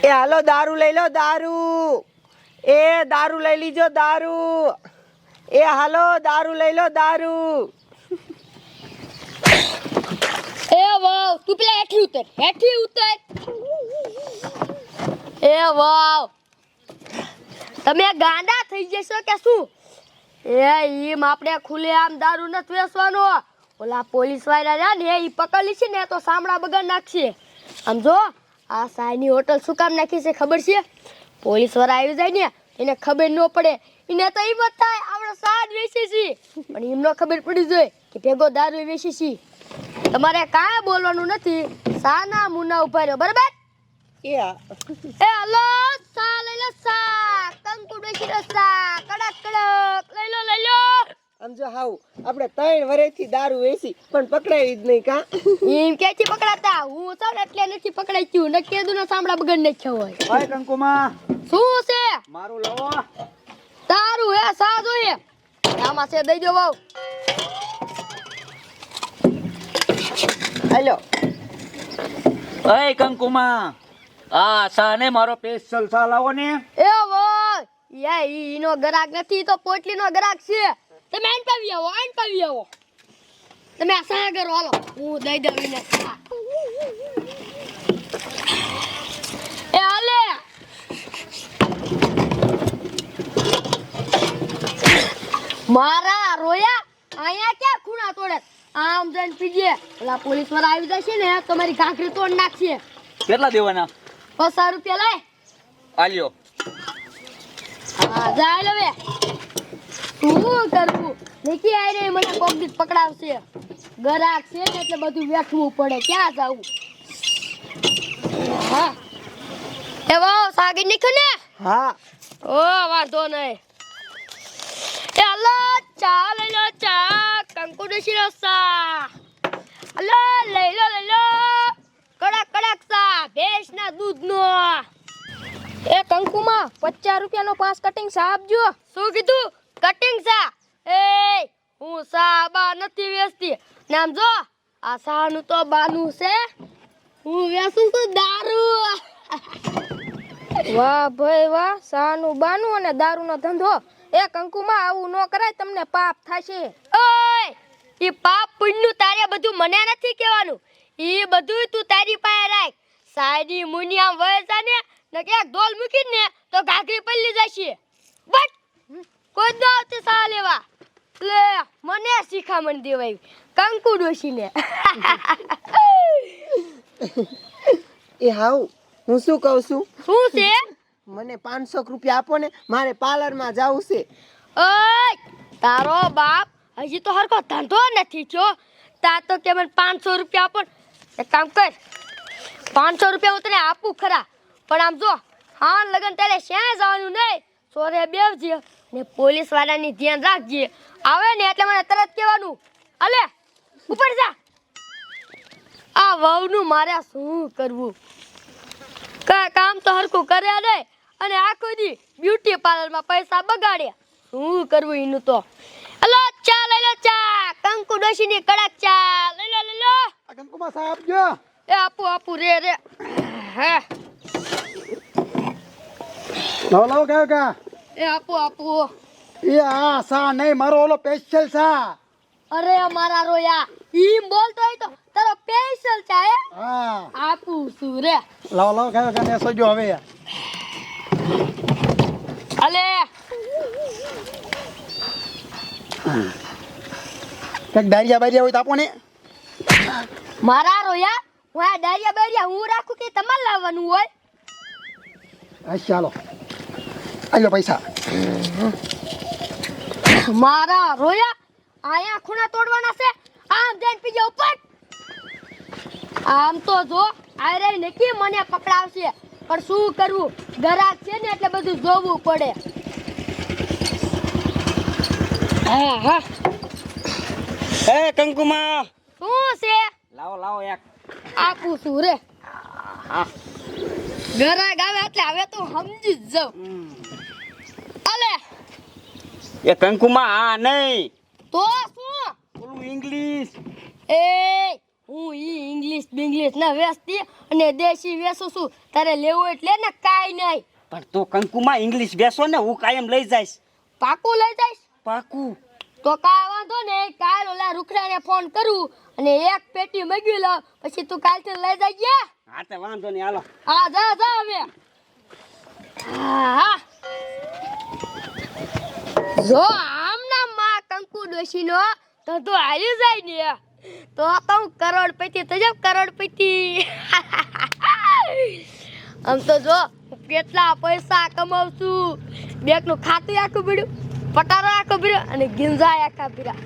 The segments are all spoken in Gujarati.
એ હાલો દારૂ લઈ લો દારૂ. એ દારૂ લઈ લીજો દારૂ. એ હાલો દારૂ લઈ લો દારૂ. એ વાવ તું પેલા હેઠી ઉતર. એ વાવ તમે ગાંડા થઈ જશો કે શું? એમ આપણે ખુલે આમ દારૂ નથી વેચવાનો. ઓલા પોલીસ વાળા રહ્યા ને એ પકડી છે ને તો સાંભળા બગાડ નાખશે. આમ જો આ સાયની હોટલ શું કામ નાખી છે ખબર છે? પોલીસ વાળા આવી જાય ને એને ખબર ન પડે, એને તો એમ જ થાય આપણે સાદ વેચી છીએ, પણ એમ ન ખબર પડી જાય કે ભેગો દારૂ વેચી છીએ. તમારે કાંઈ બોલવાનું નથી, સાના મુના ઉભા રહ્યો બરાબર? એ હાલો સા લઈ લો સા, કંકુ ડોશી નો સા, કડક કડક લઈ લો. આમ જો હાવ આપણે 3 વર્ષથી દારૂ વેચી પણ પકડાવી જ નહીં કા? એમ ક્યાંથી પકડાતા? હું તો એટલે નથી પકડાઈ ગયું, ન કીધું ને સાંભળા બગડ ન થયો હોય. ઓય કંકુમાં શું છે? મારું લાવો. તારું હે સા જોઈએ આમાં છે, દઈ દો વાવ. હાલો ઓય કંકુમાં આ સાને મારો સ્પેશિયલ સા લાવો ને. એ વાય યા ઈનો ગરાક નથી તો પોટલી નો ગરાક છે. તમે આન પાવી આવો. તમે આ સા કરો હાલો, હું દઈ દઉં એને. એ હાલે મારા રોયા અહીંયા ક્યાં ખૂણા તોડે? આમ જઈને પીજે, ઓલા પોલીસ વાળા આવી જશે ને તમારી ઘાઘરી તોડ નાખશે. કેટલા દેવાના? 500 રૂપિયા લાય. આલ્યો. હા જાય લવે. શું કરવું? નીકી આઈ રે મને કોકદી પકડાવશે. ગરાક છે ને એટલે બધું વેઠવું પડે, ક્યાં જાવું? હા એ વાવ સાગી નીકળ ને. હા ઓ વાંધો નહીં. એ હાલો ચા લઈ લો ચા, કંકુ ડોશી નો સા. હાલો લઈ લો કડક કડક સા ભેંસના દૂધનો. એ કંકુમાં 50 રૂપિયાનો 5 કટિંગ સા આપજો. શું કીધું? કટિંગ સા? એ હું સા બા નથી વેચતી. નામ જો આ સાનું તો બાનું છે, હું વેચું છું દારૂ. વાહ ભાઈ વાહ, સાનું બાનું અને દારૂનો ધંધો. એ કંકુમાં આવું ન કરાય, તમને પાપ થશે. ઓય ઈ પાપ પુણ્યનું તારે બધું મને નથી કહેવાનું, ઈ બધું તું તારી પાસે રાખ. સાયડી મુનિયા વયસા ને ક્યાંક ઢોલ મૂકી ને તો ઘાઘરી પલ્લી જશે. બટ કોઈ ન આવતી સા લેવા. લે મને શીખામણ દેવાય કંકુ ડોશીને. એ હાવ હું શું કહું છું, શું છે? મને 500 રૂપિયા આપો ને, મારે પાર્લરમાં જવું છે. ઓય તારો બાપ હજી તો હરકો ધંધો નથી થયો, તા તો કે મને 500 રૂપિયા આપો. એક કામ કર, 500 રૂપિયા હું તને આપું ખરા, પણ આમ જો હા લગન તારે શ્યાં જવાનું નહીં, સોરે બેવજે ને પોલીસ વાળાની ધ્યાન રાખજે. આવે ને એટલે મને તરત કહેવાનું, અલે ઉપર જા. આ વહુનું મારે શું કરવું? કામ તો હરખું કર્યા નહીં અને આખો દી બ્યુટી પાર્લરમાં પૈસા બગાડ્યા. શું કરવું એનું તો? હલો ચા લઈ લો ચા, કંકુ ડોશીની કડક ચા લઈ લો. આ કંકુમાં સા આપજો. એ આપું રે હે લાવો કયો કા? એ આપું. એ આ સા નહીં, મારો ઓલો સ્પેશિયલ સા. અરે મારા રોયા ઈમ બોલતો હોય તો તારો સ્પેશિયલ ચા હે? હા આપું છું રે. લાવો કયો કા ને સોજો હવે. અલે કઈક દારિયા બારિયા હોય તો આપો ને. મારા રોયા હું આ ડારિયા બારિયા હું રાખું કે તમારે લાવવાનું હોય? હા ચાલો આલ્યો પૈસા. મારા રોયા આયા ખૂણા તોડવાના છે, આમ જઈને પીજે ઉપર. આમ તો જો આ રે નકી મને પકડાવશે, પણ શું કરવું? ગરાક છે ને એટલે બધું જોવું પડે. હા એ કંકુમાં શું છે? લાવો એક. આપું છું રે. ગરાક આવે એટલે હવે તો સમજી જ જાવ. અલે એ કંકુમાં આ નહીં તો શું? ઓલું ઇંગ્લિશ. એ હું ઇંગ્લિશ બિંગ્લિશ ના વેચતી અને દેશી વેચું છું. તારે લેવું એટલે ને કાંઈ નહીં. પણ તો કંકુમાં ઇંગ્લિશ બેસો ને, હું કાયમ લઈ જઈશ. પાકું લઈ જઈશ. પાકું. તો કાંઈ વાંધો ને, કાલ ઓલા રૂખડાને ફોન કરું અને એક પેટી મગી લો, પછી તું કાલથી લઈ જજે. હા તે વાંધો નહીં, હાલો. હા જા હવે. હા જો આમના માં કંકુ ડોશીનો તો હાલી જાય ને તો કહું કરોડપતિ થઈ જાવ, કરોડપતિ. આમ તો જો હું કેટલા પૈસા કમાઉં છું. બેંકનું ખાતું આખું ભર્યું, પટારો આખો ભર્યો અને ગિંજા આખા ભર્યા.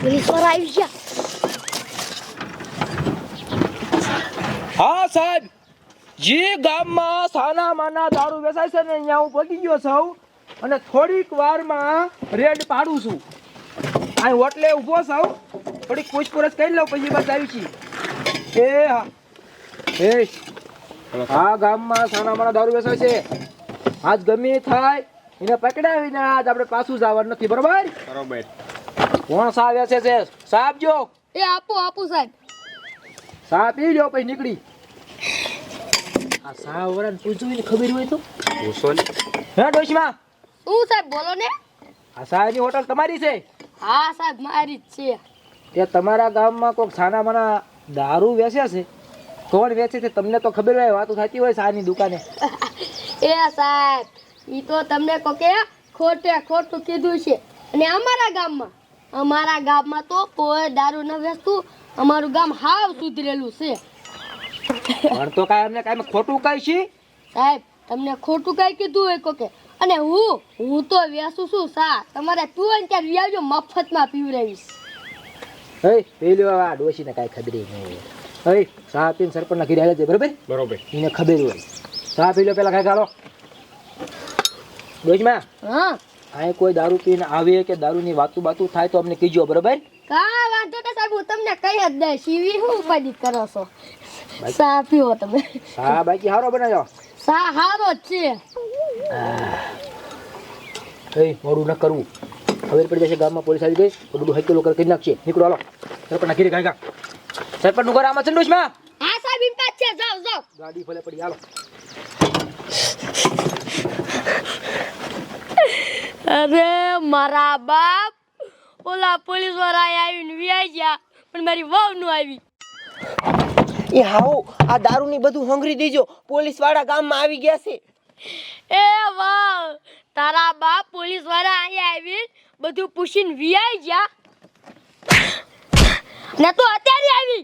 પોલીસ વાળા આવી ગયા. હા સાહેબ, જે ગામમાં સાના માના દારૂ વેચાય છે ને અહીંયા હું પગી ગયો છું અને થોડીક વારમાં રેડ પાડું છું. અહીં હોટલે ઊભો છું, થોડીક પૂછપરછ કરી લઉં પછી બસ આવી છી. એ હા એ આ ગામમાં સાના માના દારૂ વેચાય છે. આજ ગમે થાય એને પકડાવીને આજ આપણે પાછું જવાનું નથી. બરોબર બરોબર. કોણ સા વેચે છે? સાહેબ જો એ આપો સાહેબ. સા પી લો પછી નીકળી. આ સા વરાને પૂછવું ને ખબર હોય તો પૂછો ને. હે ડોશીમાં, શું સાહેબ બોલો ને. આ સાની હોટલ તમારી છે? હા સાહેબ મારી જ છે. તે તમારા ગામમાં કોઈક છાના માના દારૂ વેચ્યા છે? કોણ વેચે છે તમને તો ખબર હોય, વાતો થતી હોય સાની દુકાને. એ સાહેબ ઈ તો તમને કોકે ખોટે ખોટું કીધું છે. અને અમારા ગામમાં તો કોઈ દારૂ ન વેચતું. અમારું ગામ હાવ સુધરેલું છે. પણ તો કાંઈ અમને કાંઈ ખોટું કઈ છે? સાહેબ તમને ખોટું કઈ કીધું હોય કોકે. અને હું તો વેચું છું સા. તમારે તું હોય ને ત્યાં વ્યાજો, મફતમાં પીવડાવીશ. હે પેલી આ ડોશીને કાંઈ ખબર નહીં. હે સા પીને સરપંચના ઘરે આવ્યા છે બરોબર? બરોબર. એને ખબર હોય. સા પી લો પેલા કાંઈ ગાલો. ડોશીમાં હા અહીં કોઈ દારૂ પીને આવે કે દારૂની વાતું બાતું થાય તો અમને કહીજો બરોબર? કા વાંધો તો સાહેબ હું તમને કહી જ દઈશ. ઈવી હું ઉપાધિ કરો છો. સા પીવો તમે. હા બાકી હારો બનાવજો. સા હારો જ છે. એ મોડું ન કરવું. ખબર પડી જશે ગામમાં પોલીસ આવી ગઈ તો બધું હૈકેલો કરી નાખશે. નીકળો હાલો. સરપંચના ઘરે કાંઈ સરપંચનું ઘર આમાં છે ને ડોશીમાં? હા સાહેબ એમ કાજ છે. જાઓ ગાડી ભલે પડી હાલો. અરે મારા બાપ, ઓલા પોલીસ વાળા આવીને વ્યાઈ ગયા પણ મારી વહુ નું આવી. એ હાઓ આ દારૂની બધું હંગરી દેજો, પોલીસ વાળા ગામમાં આવી ગયા છે. એ વાહ, તારા બાપ પોલીસ વાળા અહીંયા આવીને બધું પૂછીને વ્યાઈ ગયા ને તો અત્યારે આવી.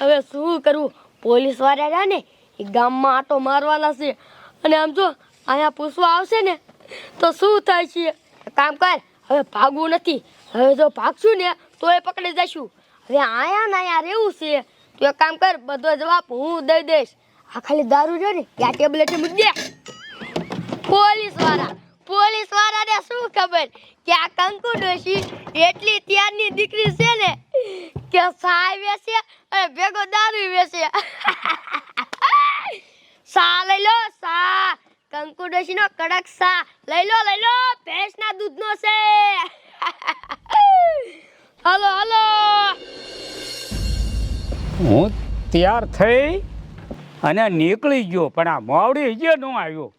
હવે શું કરવું? પોલીસ વાળા રહ્યા ને એ ગામમાં આટો મારવાના છે અને આમ જો અહીંયા પૂછવા આવશે ને તો શું થાય છે? કામ કર, હવે ભાગવું નથી. હવે જો ભાગશું ને તો એ પકડી જઈશું. હવે આયા ને અહીંયા રહેવું છે તો એક કામ કર, બધો જવાબ હું દઈ દઈશ. આ ખાલી દારૂ રહ્યો ને ત્યાં ટેબ્લેટ મૂકી દે. પોલીસ વાળાને શું ખબર કે આ કંકુ ડોશી એટલી ત્યારની દીકરી છે ને કે સા વેચે અને ભેગો દારૂ વેચે. સા લઈ લો, સા કંકુ ડોશીનો કડક સા લઈ લો ભેંસના દૂધનો છે. હાલો હું તૈયાર થઈ અને નીકળી ગયો પણ આ મોવડી હજી ન આવ્યો.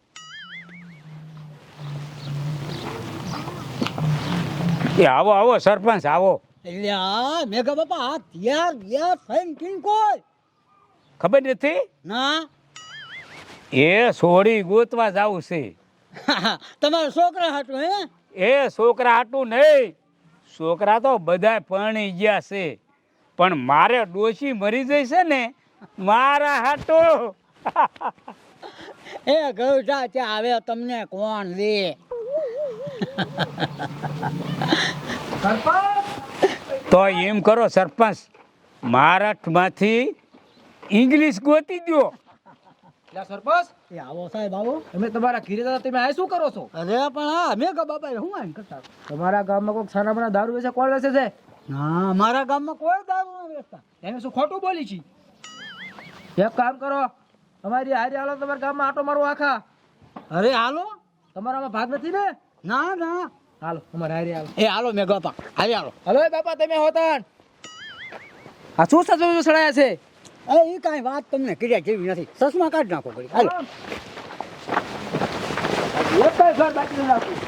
એ આવો સરપંચ આવો. એટલે આ મેઘા બાપા આ તૈયાર થઈને કેમ કોઈ ખબર નથી? ના એ સોડી ગોતવા જાવું છે. તમારા છોકરા હાટું હે? એ છોકરા હાટું નહીં, છોકરા તો બધાય પરણી ગયા છે પણ મારે ડોશી મરી જઈ છે ને મારા હાટો. એ ગૌજા ત્યાં આવે તમને કોણ લે? તો એમ કરો સરપંચ, મહારાષ્ટ્રમાંથી ઇંગ્લિશ ગોતી દો. સરપંચ એ આવો સાહેબ આવો. તમે તમારા ઘરે હતા, તમે આ શું કરો છો? અરે પણ આ મેઘા બાપા શું આમ કરતા? તમારા ગામમાં કોઈ છાના માના દારૂ વેચે? કોણ વેચે છે? ના મારા ગામમાં કોઈ દારૂ ન વેચતા. એને શું ખોટું બોલી છે? એક કામ કરો, અમારી હારી હાલો, તમારા ગામમાં આટો મારો આખા. અરે હાલો. તમારામાં ભાગ નથી ને? ના હાલો અમારે હારી હાલો. એ હાલો મેઘા બાપા હાલો. હલો એ બાપા તમે હોતા આ શું સડાયા છે? એ કાંઈ વાત તમને કર્યા જેવી નથી. ચશ્મા કાઢી નાખો કરી. હાલો. લેતા ઘર બાકી નાખું.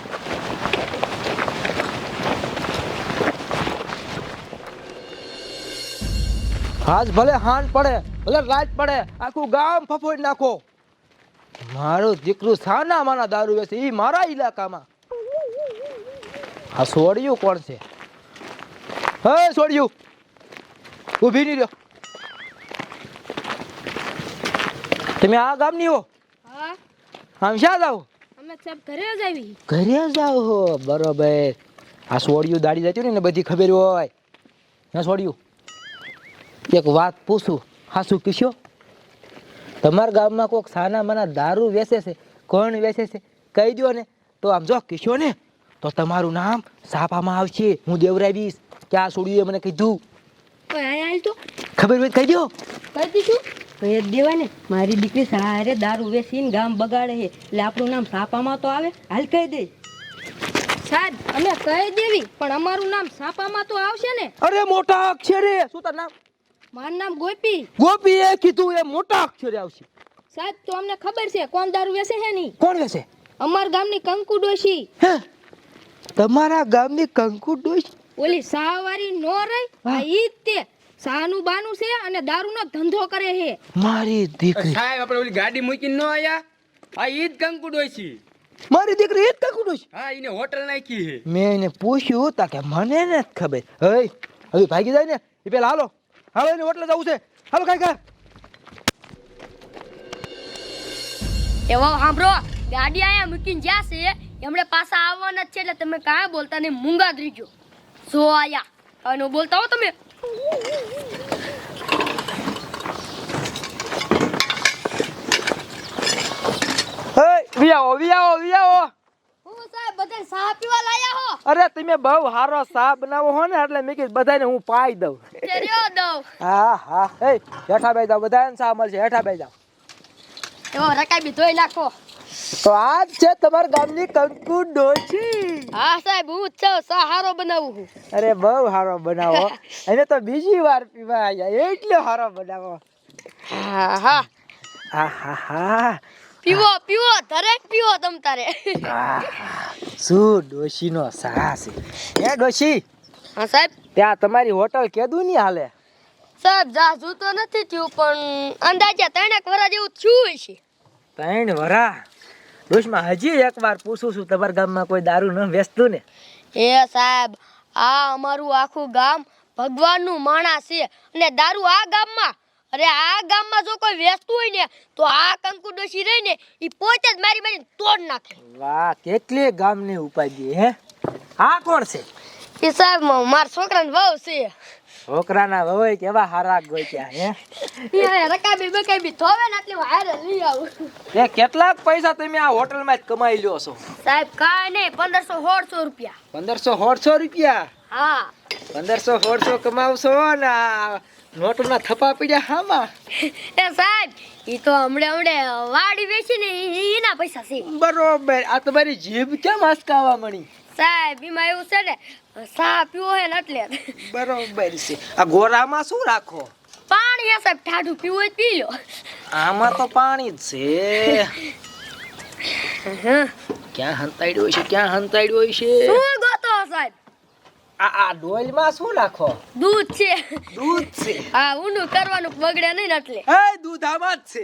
આજ ભલે હાન પડે ભલે રાત પડે આખું ગામ ફફોડી નાખો. મારું દીકરું સાના માના દારૂ વેચે ઈ મારા ઇલાકામાં. આ છોડ્યું કોણ છે? હે છોડ્યું, ઊભી નહીં રહ્યો. તમે આ ગામની હો? હા આમ શા જાવ? અમે સાહેબ ઘરે જ આવી. ઘરે જાવ હો, બરોબર. આ છોડ્યું દાડી જતી ને બધી ખબર હોય. ના છોડ્યું, એક વાત પૂછું, હાસું કીશો? તમારા ગામમાં કોઈક સાના માના દારૂ વેચે છે? કોણ વેચે છે કહી દો ને, તો આમ જો કીશો ને તો તમારું નામ છાપામાં આવશે. હું દેવરાવીશ કે આ છોડ્યું મને કીધું. કોઈ આયા હાલ તો ખબર હોય તો કહી દો. કહી દીધું. કહી જ દેવાય ને, મારી દીકરી સહારે દારૂ વેચીને ગામ બગાડે છે એટલે આપણું નામ છાપામાં તો આવે. હાલ કહી દે. સાહેબ અમે કહી દેવી પણ અમારું નામ છાપામાં તો આવશે ને. અરે મોટા અક્ષરે. શું તારું નામ? મારું નામ ગોપી. ગોપી એ કીધું એ મોટા અક્ષરે આવશે. સાહેબ તો અમને ખબર છે કોણ દારૂ વેચે છે નહીં. કોણ વેચે? અમાર ગામની કંકુ ડોશી. હે, તમારા ગામની કંકુ ડોશી? ઓલી સાવારી નો રહી આ ઈ જ તે. સાનું બાનું છે અને દારૂનો ધંધો કરે છે. મારી દીકરી. સાહેબ આપણે ઓલી ગાડી મૂકીને ન આયા, આ ઈ જ કંકુ ડોશી. મારી દીકરી એ જ કંકુ ડોશી? હા, એને હોટલ નાખી છે. મેં એને પૂછ્યું તા કે મને નથી ખબર. હે હવે ભાગી જાય ને એ પેલા હાલો હાલો, એને હોટલે જવું છે. હાલો કાઈ કા. એવો સાંભળો, ગાડી આયા મૂકીને જ્યાં છે એમણે પાછા આવવાના જ છે એટલે તમે કાંઈ બોલતા નહીં, મૂંગા જ રહીજો. જો આયા કાંઈ ન બોલતા હો તમે. હે વિયાઓ. હું સાહેબ બધા ચા પીવા લાયા હો. અરે તમે બહુ હારો સા બનાવો હો ને એટલે મેં કીધું બધાને હું પાઈ દઉં. ચર્યો દઉં. હા હે હેઠા બેસી જાવ, બધાને સા મળશે. હેઠા બેસી જાવ. એવો રકાઈ બી ધોઈ નાખો. તો આજ છે તમારા ગામની કંકુ ડોશી. હા સાહેબ હું જ છું, ચા હારો બનાવું છું. અરે બહુ હારો બનાવો. એને તો બીજી વાર પીવા આવ્યા એટલો હારો બનાવો. હા હા આહાહા. પીવો પીવો દરેક પીવો તમ તારે. શું ડોશીનો સા છે. એ ડોશી, હા સાહેબ. ત્યાં તમારી હોટલ કેદું નહીં હાલે? સાહેબ જાજુ તો નથી થયું પણ અંદાજે 3 વર્ષ જેવું થયું હશે. 3 વરા? ડોશમાં હજી એકવાર પૂછું છું, તમારા ગામમાં કોઈ દારૂ ન વેચતું ને? એ સાહેબ આ અમારું આખું ગામ ભગવાનનું માણસ છે અને દારૂ આ ગામમાં, અરે આ ગામમાં જો કોઈ વેચતું હોય ને તો આ કંકુ ડોશી રહી ને ઈ પોતે જ મારી તોડ નાખે. વાહ, કેટલી ગામની ઉપાધિ. હે આ કોણ છે? એ સાહેબ મારા છોકરાની વહુ છે. છોકરાના વહોય કેવા હારા ગોત્યા. હે એ રકાબી બકાબી ધોવે ને એટલે હારે લઈ આવું. એ કેટલાક પૈસા તમે આ હોટલમાં જ કમાઈ લ્યો છો? સાહેબ કાંઈ નહીં, 1500-1600 રૂપિયા. 1500-1600 રૂપિયા? હા 1500-1600 કમાવશો ને આ નોટના થપ્પા પડ્યા હામાં? એ સાહેબ ઈ તો હમણે વાડી વેચી ને એના પૈસા છે. બરોબર. આ તમારી જીભ કેમ આસકાવા મળી? સાહેબ એમાં એવું છે ને ચા પીવો હે ને એટલે. બરોબર છે. આ ગોરામાં શું રાખો? પાણી હે સાહેબ, ઠાડું પીવું હોય તો પી લો. આમાં તો પાણી જ છે. ક્યાં હંતાડ્યો છે? શું ગોતો સાહેબ? આ ડોલમાં શું નાખો? દૂધ છે. દૂધ છે? હા ઊંડું કરવાનું બગડે નહીં ને એટલે. એ દૂધ આમાં જ છે.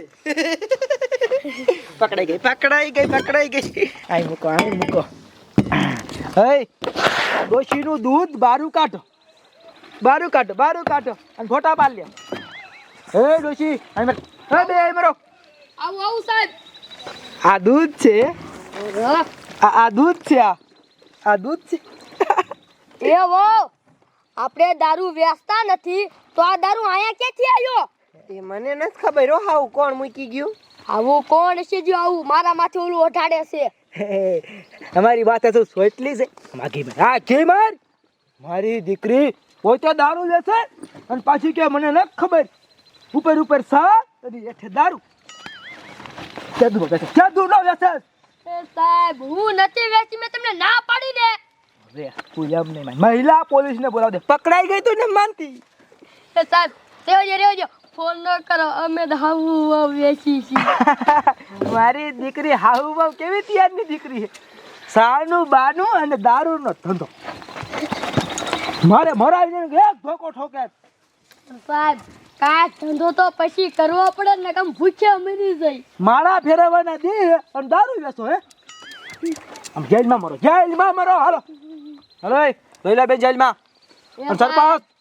પકડાઈ ગઈ. આઈ મૂકો. હે ડોશીનું દૂધ બારું કાઢો અને ફોટા પાડ લ્યો. હે ડોશી આઈ મર. હે બે આઈ મરો. આવું સાહેબ. આ દૂધ છે. આ દૂધ છે. આ દૂધ છે. એ વો આપણે દારૂ વેચતા નથી તો આ દારૂ આયા ક્યાંથી આવ્યો? એ મને નથી ખબર હો. હાવ કોણ મૂકી ગયું? આવું કોણ છે જો આવું મારા માથે ઓલું ઓઢાડે છે? અમારી વાત તો સોટલી છે. ઘી માર. મારી દીકરી પોતે દારૂ લેશે અને પાછી કે મને નથી ખબર. ઉપર સા તદી હેઠે દારૂ. કેદું ન વેચે? એ સાહેબ હું નથી વેચી, મેં તમને ના પાડી ને. રે તું એમ નહીં માન. મહિલા પોલીસને બોલાવ દે. પકડાઈ ગઈ તો ને માનતી. એ સાહેબ રેવજો ફોન ન કરો અમે તો હાવું વેચી છીએ મારી દીકરી હાહુ બહુ કેવી તૈયારની દીકરી છે સાનું બાનું અને દારૂનો ધંધો મારે મોરાવીને એક ધોકો ઠોકે સાહેબ કાંઈ ધંધો તો પછી કરવો પડે ને કેમ ભૂખ્યા મરી જાય માળા ફેરવવાના દે અને દારૂ વેચો હે આમ જેલમાં મરો હાલો હાલો એ લઈલા બેન જેલમાં અને સરપંચ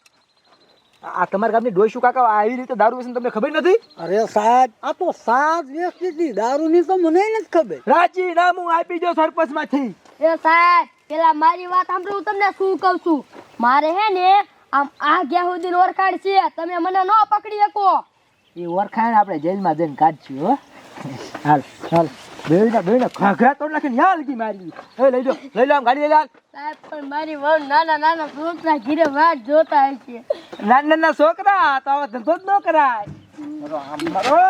આ તમારા ગામની ડોશુ કાકા આવી રીતે દારૂ વેચે તમને ખબર નથી અરે સાહેબ આ તો સાત વેચતી હતી દારૂની તો મને નથી ખબર રાજીનામું આપી દો સરપંચમાંથી એ સાહેબ પેલા મારી વાત સાંભળો હું તમને શું કહું છું મારે હે ને આમ આ ગયા સુધી ઓળખાણ છે તમે મને ન પકડી શકો એ ઓળખાણ આપણે જેલમાં જઈને કાઢશું હો હાલ બેને ખાઘરા તોડ નાખીને યા લગી મારી એ લઈ લો આમ ગાડી લઈ લો સાહેબ પણ મારી વહુ નાના છોકરા ઘીરે વાટ જોતા હશે નાના છોકરા તો હવે ધંધો જ ન કરાય મારો